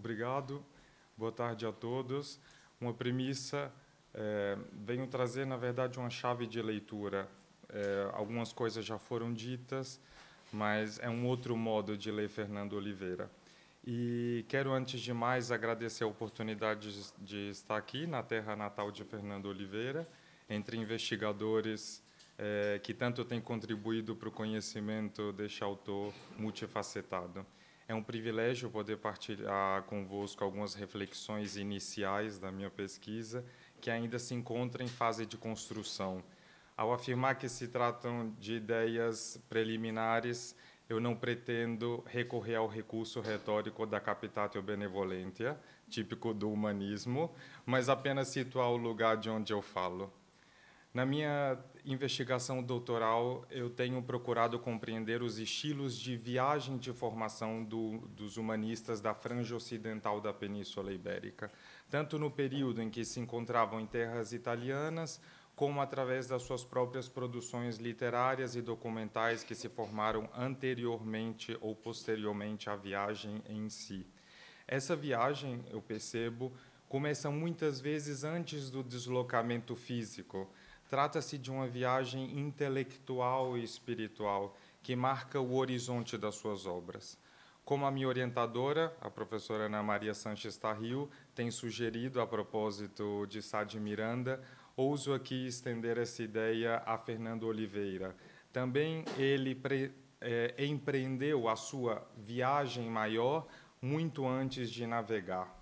obrigado. Boa tarde a todos. Uma premissa, venho trazer, na verdade, uma chave de leitura. Algumas coisas já foram ditas, mas é um outro modo de ler Fernando Oliveira. E quero, antes de mais, agradecer a oportunidade de estar aqui na terra natal de Fernando Oliveira, entre investigadores que tanto têm contribuído para o conhecimento deste autor multifacetado. É um privilégio poder partilhar convosco algumas reflexões iniciais da minha pesquisa, que ainda se encontram em fase de construção. Ao afirmar que se tratam de ideias preliminares, eu não pretendo recorrer ao recurso retórico da captatio benevolentia, típico do humanismo, mas apenas situar o lugar de onde eu falo. Na minha investigação doutoral, eu tenho procurado compreender os estilos de viagem de formação dos humanistas da franja ocidental da Península Ibérica, tanto no período em que se encontravam em terras italianas, como através das suas próprias produções literárias e documentais que se formaram anteriormente ou posteriormente à viagem em si. Essa viagem, eu percebo, começa muitas vezes antes do deslocamento físico. Trata-se de uma viagem intelectual e espiritual que marca o horizonte das suas obras. Como a minha orientadora, a professora Ana Maria Sanches Tarrio, tem sugerido a propósito de Sá de Miranda, ouso aqui estender essa ideia a Fernando Oliveira. Também ele empreendeu a sua viagem maior muito antes de navegar.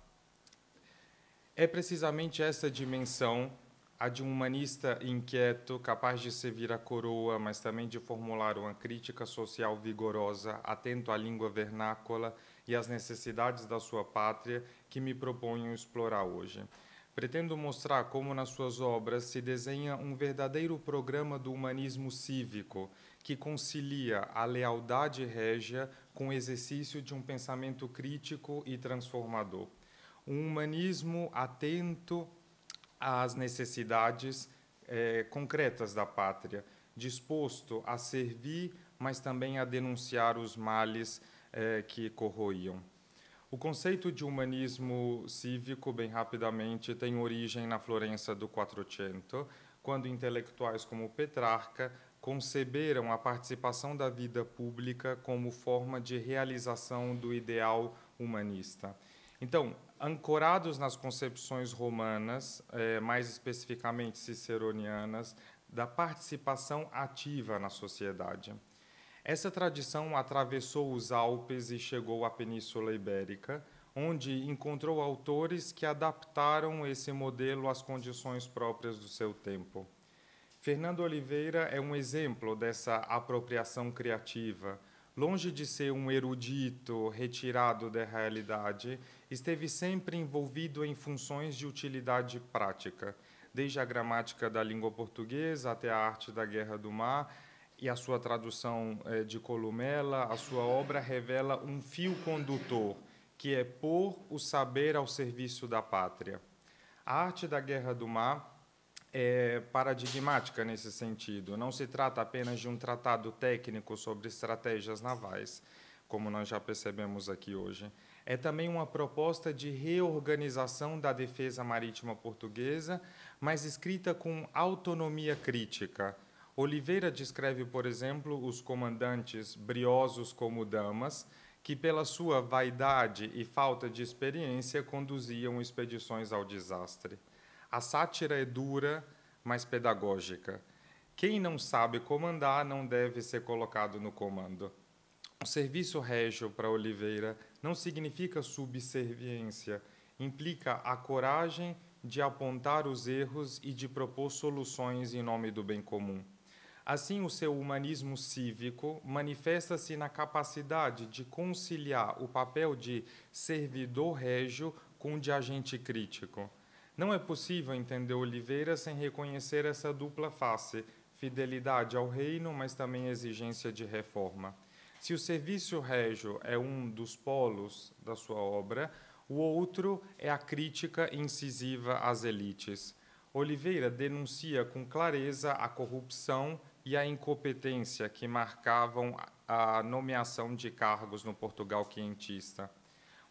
É precisamente essa dimensão, a de um humanista inquieto, capaz de servir a coroa, mas também de formular uma crítica social vigorosa, atento à língua vernácula e às necessidades da sua pátria, que me proponho explorar hoje. Pretendo mostrar como nas suas obras se desenha um verdadeiro programa do humanismo cívico, que concilia a lealdade régia com o exercício de um pensamento crítico e transformador. Um humanismo atento às necessidades concretas da pátria, disposto a servir, mas também a denunciar os males que corroíam. O conceito de humanismo cívico, bem rapidamente, tem origem na Florença do Quattrocento, quando intelectuais como Petrarca conceberam a participação da vida pública como forma de realização do ideal humanista. Então, ancorados nas concepções romanas, mais especificamente ciceronianas, da participação ativa na sociedade. Essa tradição atravessou os Alpes e chegou à Península Ibérica, onde encontrou autores que adaptaram esse modelo às condições próprias do seu tempo. Fernando Oliveira é um exemplo dessa apropriação criativa. Longe de ser um erudito retirado da realidade, esteve sempre envolvido em funções de utilidade prática, desde a gramática da língua portuguesa até a arte da guerra do mar e a sua tradução de Columela. A sua obra revela um fio condutor, que é pôr o saber ao serviço da pátria. A arte da guerra do mar é paradigmática nesse sentido. Não se trata apenas de um tratado técnico sobre estratégias navais, como nós já percebemos aqui hoje. É também uma proposta de reorganização da defesa marítima portuguesa, mas escrita com autonomia crítica. Oliveira descreve, por exemplo, os comandantes briosos como damas, que pela sua vaidade e falta de experiência conduziam expedições ao desastre. A sátira é dura, mas pedagógica. Quem não sabe comandar não deve ser colocado no comando. O serviço régio para Oliveira não significa subserviência, implica a coragem de apontar os erros e de propor soluções em nome do bem comum. Assim, o seu humanismo cívico manifesta-se na capacidade de conciliar o papel de servidor régio com o de agente crítico. Não é possível entender Oliveira sem reconhecer essa dupla face, fidelidade ao reino, mas também exigência de reforma. Se o serviço régio é um dos polos da sua obra, o outro é a crítica incisiva às elites. Oliveira denuncia com clareza a corrupção e a incompetência que marcavam a nomeação de cargos no Portugal quinhentista.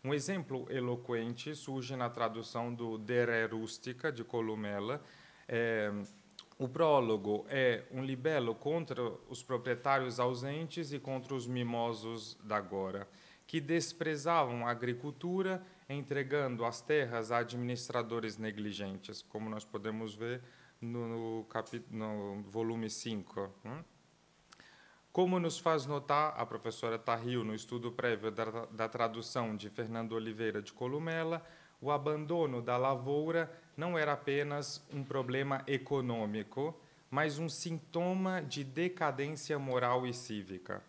Um exemplo eloquente surge na tradução do De Re Rustica, de Columella. O prólogo é um libelo contra os proprietários ausentes e contra os mimosos da agora, que desprezavam a agricultura, entregando as terras a administradores negligentes, como nós podemos ver no volume 5. Como nos faz notar a professora Tarril no estudo prévio da tradução de Fernando Oliveira de Columella, o abandono da lavoura não era apenas um problema econômico, mas um sintoma de decadência moral e cívica.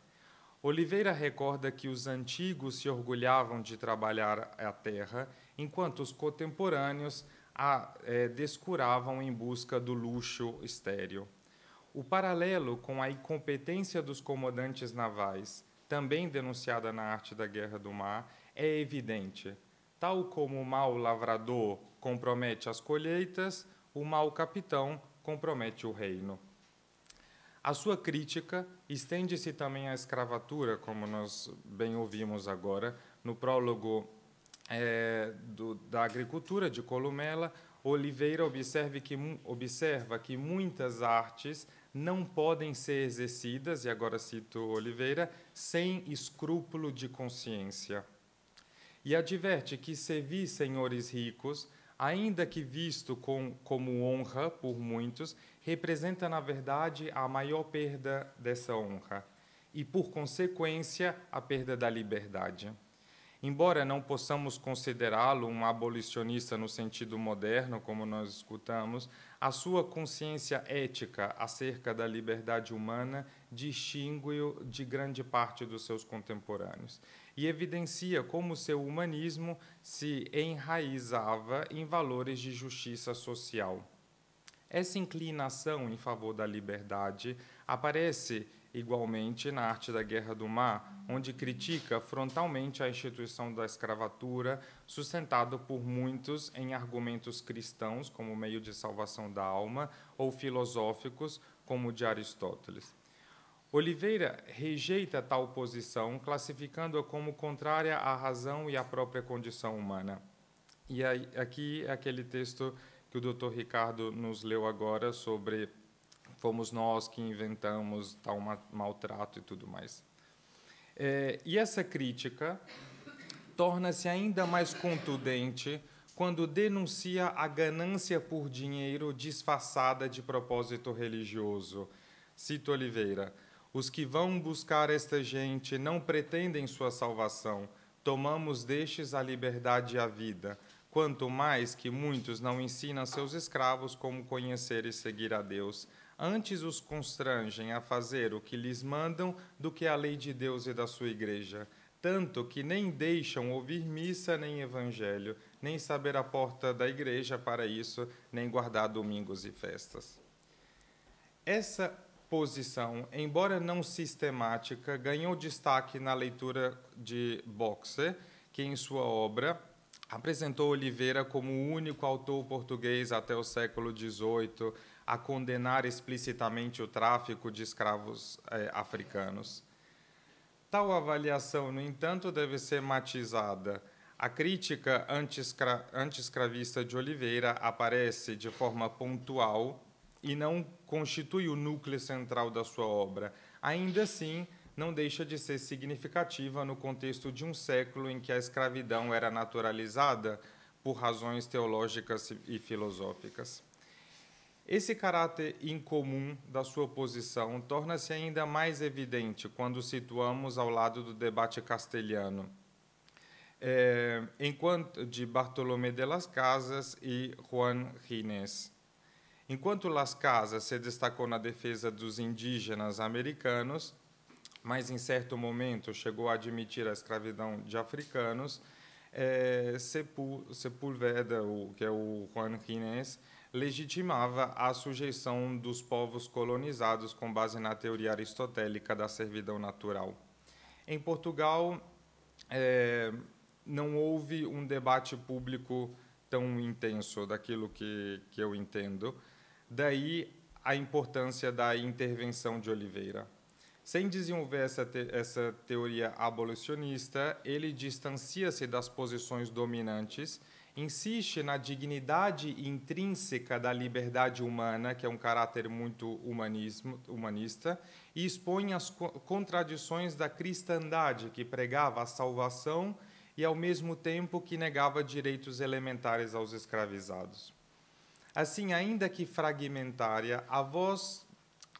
Oliveira recorda que os antigos se orgulhavam de trabalhar a terra, enquanto os contemporâneos a descuravam em busca do luxo estéril. O paralelo com a incompetência dos comandantes navais, também denunciada na Arte da Guerra do Mar, é evidente. Tal como o mau lavrador compromete as colheitas, o mau capitão compromete o reino. A sua crítica estende-se também à escravatura, como nós bem ouvimos agora, no prólogo da agricultura de Columella. Oliveira observa que muitas artes não podem ser exercidas, e agora cito Oliveira, sem escrúpulo de consciência. E adverte que servir senhores ricos, ainda que visto como honra por muitos, representa, na verdade, a maior perda dessa honra e, por consequência, a perda da liberdade. Embora não possamos considerá-lo um abolicionista no sentido moderno, como nós escutamos, a sua consciência ética acerca da liberdade humana distingue-o de grande parte dos seus contemporâneos e evidencia como seu humanismo se enraizava em valores de justiça social. Essa inclinação em favor da liberdade aparece igualmente na Arte da Guerra do Mar, onde critica frontalmente a instituição da escravatura, sustentado por muitos em argumentos cristãos, como meio de salvação da alma, ou filosóficos, como o de Aristóteles. Oliveira rejeita tal posição, classificando-a como contrária à razão e à própria condição humana. E aqui é aquele texto que o Dr. Ricardo nos leu agora sobre fomos nós que inventamos tal maltrato e tudo mais. E essa crítica torna-se ainda mais contundente quando denuncia a ganância por dinheiro disfarçada de propósito religioso. Cito Oliveira: os que vão buscar esta gente não pretendem sua salvação, tomamos destes a liberdade e a vida, quanto mais que muitos não ensinam seus escravos como conhecer e seguir a Deus. Antes os constrangem a fazer o que lhes mandam do que a lei de Deus e da sua igreja, tanto que nem deixam ouvir missa nem evangelho, nem saber a porta da igreja para isso, nem guardar domingos e festas. Essa posição, embora não sistemática, ganhou destaque na leitura de Boxer, que em sua obra apresentou Oliveira como o único autor português até o século XVIII a condenar explicitamente o tráfico de escravos africanos. Tal avaliação, no entanto, deve ser matizada. A crítica anti-escravista de Oliveira aparece de forma pontual e não constitui o núcleo central da sua obra. Ainda assim, não deixa de ser significativa no contexto de um século em que a escravidão era naturalizada por razões teológicas e filosóficas. Esse caráter incomum da sua posição torna-se ainda mais evidente quando situamos ao lado do debate castelhano, enquanto de Bartolomé de las Casas e Juan Gines. Enquanto Las Casas se destacou na defesa dos indígenas americanos, mas em certo momento chegou a admitir a escravidão de africanos, Sepúlveda, que é o Juan Gines, legitimava a sujeição dos povos colonizados com base na teoria aristotélica da servidão natural. Em Portugal, não houve um debate público tão intenso daquilo que eu entendo. Daí a importância da intervenção de Oliveira. Sem desenvolver essa teoria abolicionista, ele distancia-se das posições dominantes, insiste na dignidade intrínseca da liberdade humana, que é um caráter muito humanista, e expõe as contradições da cristandade, que pregava a salvação e, ao mesmo tempo, que negava direitos elementares aos escravizados. Assim, ainda que fragmentária, a voz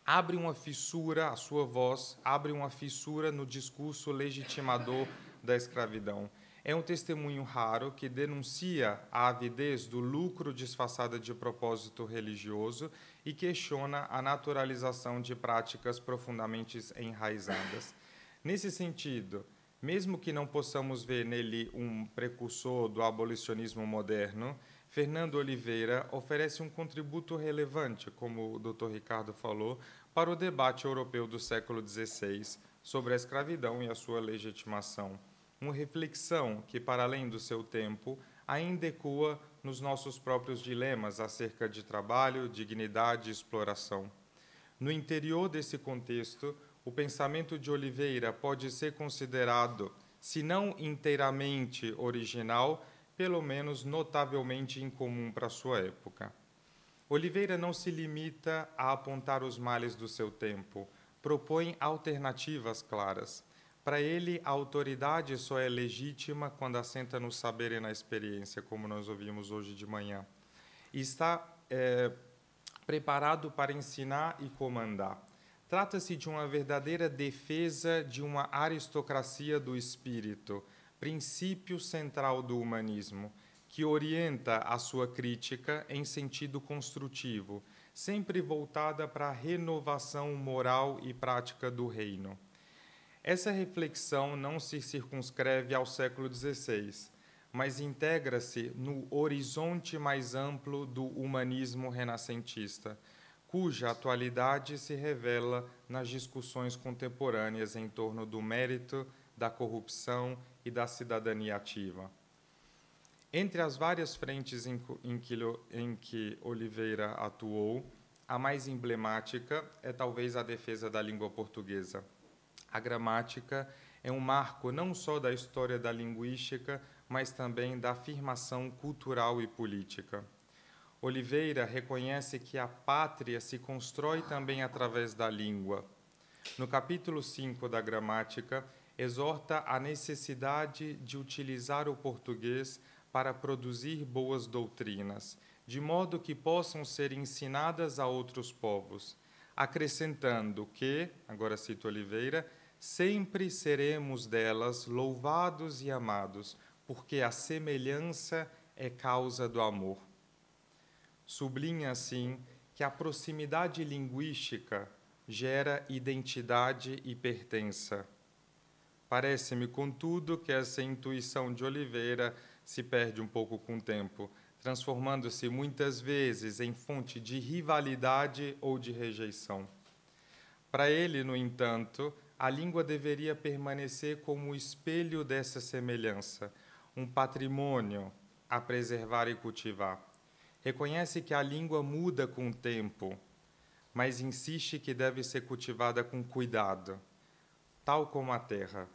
abre uma fissura, a sua voz abre uma fissura no discurso legitimador da escravidão. É um testemunho raro que denuncia a avidez do lucro disfarçada de propósito religioso e questiona a naturalização de práticas profundamente enraizadas. Nesse sentido, mesmo que não possamos ver nele um precursor do abolicionismo moderno, Fernando Oliveira oferece um contributo relevante, como o Dr. Ricardo falou, para o debate europeu do século XVI sobre a escravidão e a sua legitimação. Uma reflexão que, para além do seu tempo, ainda ecoa nos nossos próprios dilemas acerca de trabalho, dignidade e exploração. No interior desse contexto, o pensamento de Oliveira pode ser considerado, se não inteiramente original, pelo menos notavelmente incomum para a sua época. Oliveira não se limita a apontar os males do seu tempo, propõe alternativas claras. Para ele, a autoridade só é legítima quando assenta no saber e na experiência, como nós ouvimos hoje de manhã. E está preparado para ensinar e comandar. Trata-se de uma verdadeira defesa de uma aristocracia do espírito, princípio central do humanismo, que orienta a sua crítica em sentido construtivo, sempre voltada para a renovação moral e prática do reino. Essa reflexão não se circunscreve ao século XVI, mas integra-se no horizonte mais amplo do humanismo renascentista, cuja atualidade se revela nas discussões contemporâneas em torno do mérito, da corrupção e da cidadania ativa. Entre as várias frentes em que Oliveira atuou, a mais emblemática é talvez a defesa da língua portuguesa. A gramática é um marco não só da história da linguística, mas também da afirmação cultural e política. Oliveira reconhece que a pátria se constrói também através da língua. No capítulo 5 da gramática, exorta a necessidade de utilizar o português para produzir boas doutrinas, de modo que possam ser ensinadas a outros povos, acrescentando que, agora cito Oliveira, sempre seremos delas louvados e amados, porque a semelhança é causa do amor. Sublinha, assim, que a proximidade linguística gera identidade e pertença. Parece-me, contudo, que essa intuição de Oliveira se perde um pouco com o tempo, transformando-se muitas vezes em fonte de rivalidade ou de rejeição. Para ele, no entanto, a língua deveria permanecer como o espelho dessa semelhança, um patrimônio a preservar e cultivar. Reconhece que a língua muda com o tempo, mas insiste que deve ser cultivada com cuidado, tal como a terra.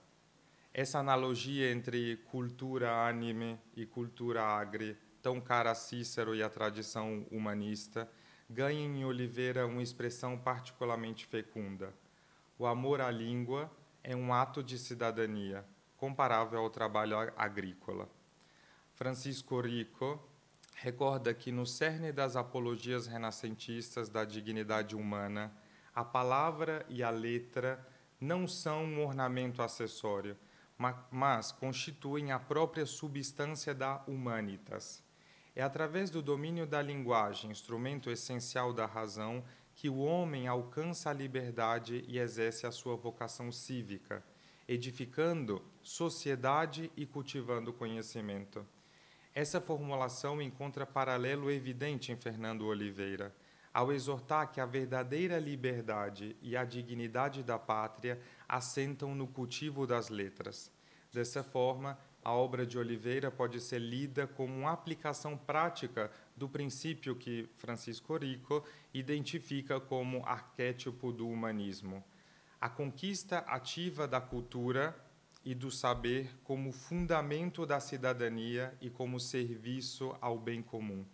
Essa analogia entre cultura anime e cultura agri, tão cara a Cícero e a tradição humanista, ganha em Oliveira uma expressão particularmente fecunda. O amor à língua é um ato de cidadania, comparável ao trabalho agrícola. Francisco Rico recorda que no cerne das apologias renascentistas da dignidade humana, a palavra e a letra não são um ornamento acessório, mas constituem a própria substância da humanitas. É através do domínio da linguagem, instrumento essencial da razão, que o homem alcança a liberdade e exerce a sua vocação cívica, edificando sociedade e cultivando conhecimento. Essa formulação encontra paralelo evidente em Fernando Oliveira, ao exortar que a verdadeira liberdade e a dignidade da pátria assentam no cultivo das letras. Dessa forma, a obra de Oliveira pode ser lida como uma aplicação prática do princípio que Francisco Rico identifica como arquétipo do humanismo. a conquista ativa da cultura e do saber como fundamento da cidadania e como serviço ao bem comum.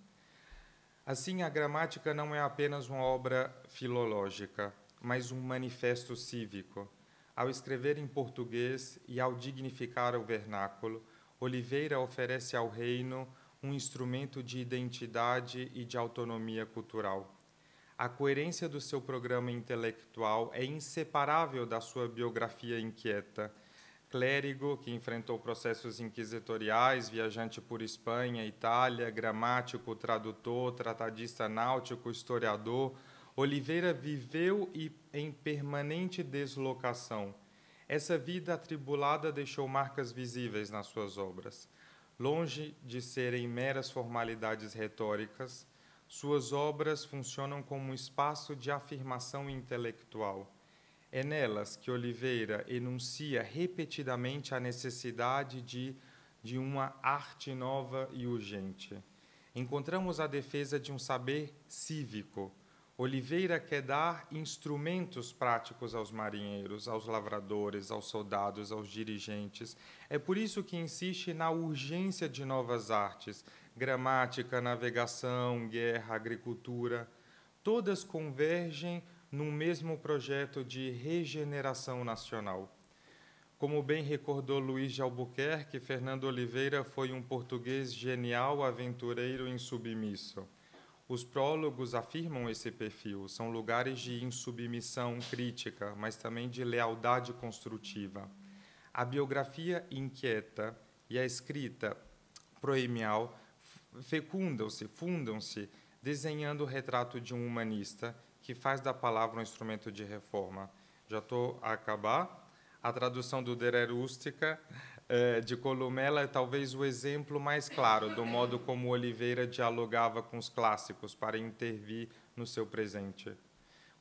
Assim, a gramática não é apenas uma obra filológica, mas um manifesto cívico. Ao escrever em português e ao dignificar o vernáculo, Oliveira oferece ao reino um instrumento de identidade e de autonomia cultural. A coerência do seu programa intelectual é inseparável da sua biografia inquieta. Clérigo que enfrentou processos inquisitoriais, viajante por Espanha, Itália, gramático, tradutor, tratadista náutico, historiador, Oliveira viveu em permanente deslocação. Essa vida atribulada deixou marcas visíveis nas suas obras. Longe de serem meras formalidades retóricas, suas obras funcionam como um espaço de afirmação intelectual. É nelas que Oliveira enuncia repetidamente a necessidade de uma arte nova e urgente. Encontramos a defesa de um saber cívico. Oliveira quer dar instrumentos práticos aos marinheiros, aos lavradores, aos soldados, aos dirigentes. É por isso que insiste na urgência de novas artes, gramática, navegação, guerra, agricultura. Todas convergem num mesmo projeto de regeneração nacional. Como bem recordou Luiz de Albuquerque, Fernando Oliveira foi um português genial, aventureiro e insubmisso. Os prólogos afirmam esse perfil, são lugares de insubmissão crítica, mas também de lealdade construtiva. A biografia inquieta e a escrita proemial fundam-se, desenhando o retrato de um humanista que faz da palavra um instrumento de reforma. Já estou a acabar. A tradução do Der Rústica de Columela é talvez o exemplo mais claro do modo como Oliveira dialogava com os clássicos para intervir no seu presente.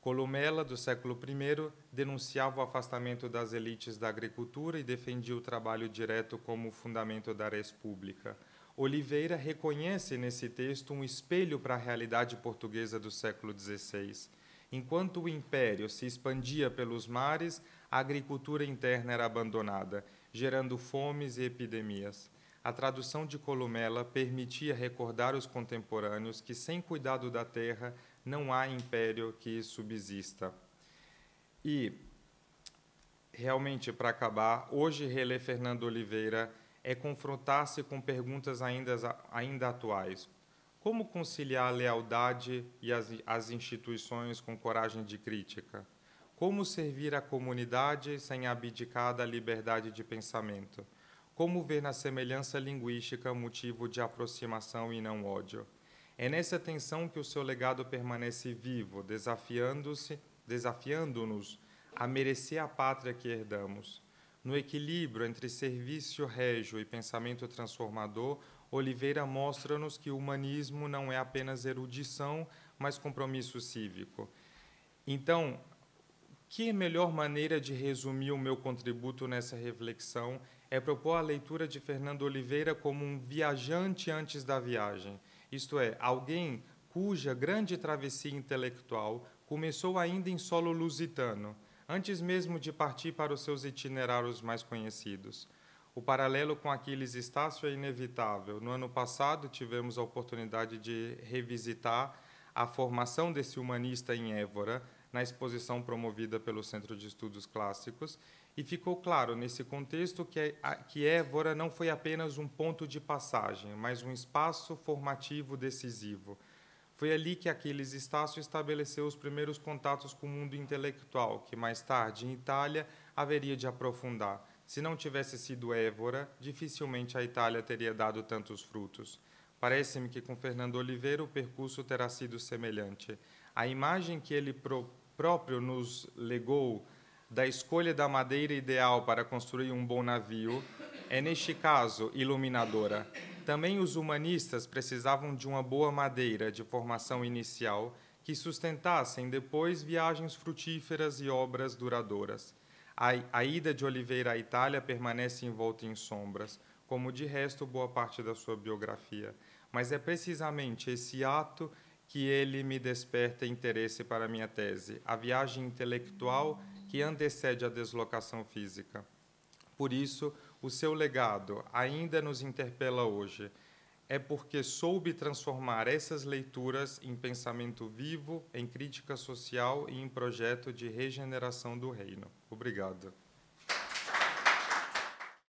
Columela, do século I, denunciava o afastamento das elites da agricultura e defendia o trabalho direto como fundamento da res pública. Oliveira reconhece nesse texto um espelho para a realidade portuguesa do século XVI. Enquanto o império se expandia pelos mares, a agricultura interna era abandonada, gerando fomes e epidemias. A tradução de Columela permitia recordar aos contemporâneos que, sem cuidado da terra, não há império que subsista. E, realmente, para acabar, hoje reler Fernando Oliveira é confrontar-se com perguntas ainda atuais. Como conciliar a lealdade e as instituições com coragem de crítica? Como servir a comunidade sem abdicar da liberdade de pensamento? Como ver na semelhança linguística motivo de aproximação e não ódio? É nessa tensão que o seu legado permanece vivo, desafiando-nos a merecer a pátria que herdamos. No equilíbrio entre serviço régio e pensamento transformador, Oliveira mostra-nos que o humanismo não é apenas erudição, mas compromisso cívico. Então, que melhor maneira de resumir o meu contributo nessa reflexão é propor a leitura de Fernando Oliveira como um viajante antes da viagem, isto é, alguém cuja grande travessia intelectual começou ainda em solo lusitano, antes mesmo de partir para os seus itinerários mais conhecidos. O paralelo com Aquiles Estácio é inevitável. No ano passado, tivemos a oportunidade de revisitar a formação desse humanista em Évora, na exposição promovida pelo Centro de Estudos Clássicos, e ficou claro, nesse contexto, que Évora não foi apenas um ponto de passagem, mas um espaço formativo decisivo. Foi ali que Aquiles Estácio estabeleceu os primeiros contatos com o mundo intelectual, que mais tarde, em Itália, haveria de aprofundar. Se não tivesse sido Évora, dificilmente a Itália teria dado tantos frutos. Parece-me que com Fernando Oliveira o percurso terá sido semelhante. A imagem que ele próprio nos legou da escolha da madeira ideal para construir um bom navio é, neste caso, iluminadora. Também os humanistas precisavam de uma boa madeira de formação inicial que sustentassem depois viagens frutíferas e obras duradouras. A ida de Oliveira à Itália permanece envolta em sombras, como de resto boa parte da sua biografia. Mas é precisamente esse ato que ele me desperta interesse para a minha tese, a viagem intelectual que que antecede a deslocação física. Por isso, o seu legado ainda nos interpela hoje. É porque soube transformar essas leituras em pensamento vivo, em crítica social e em projeto de regeneração do reino. Obrigado.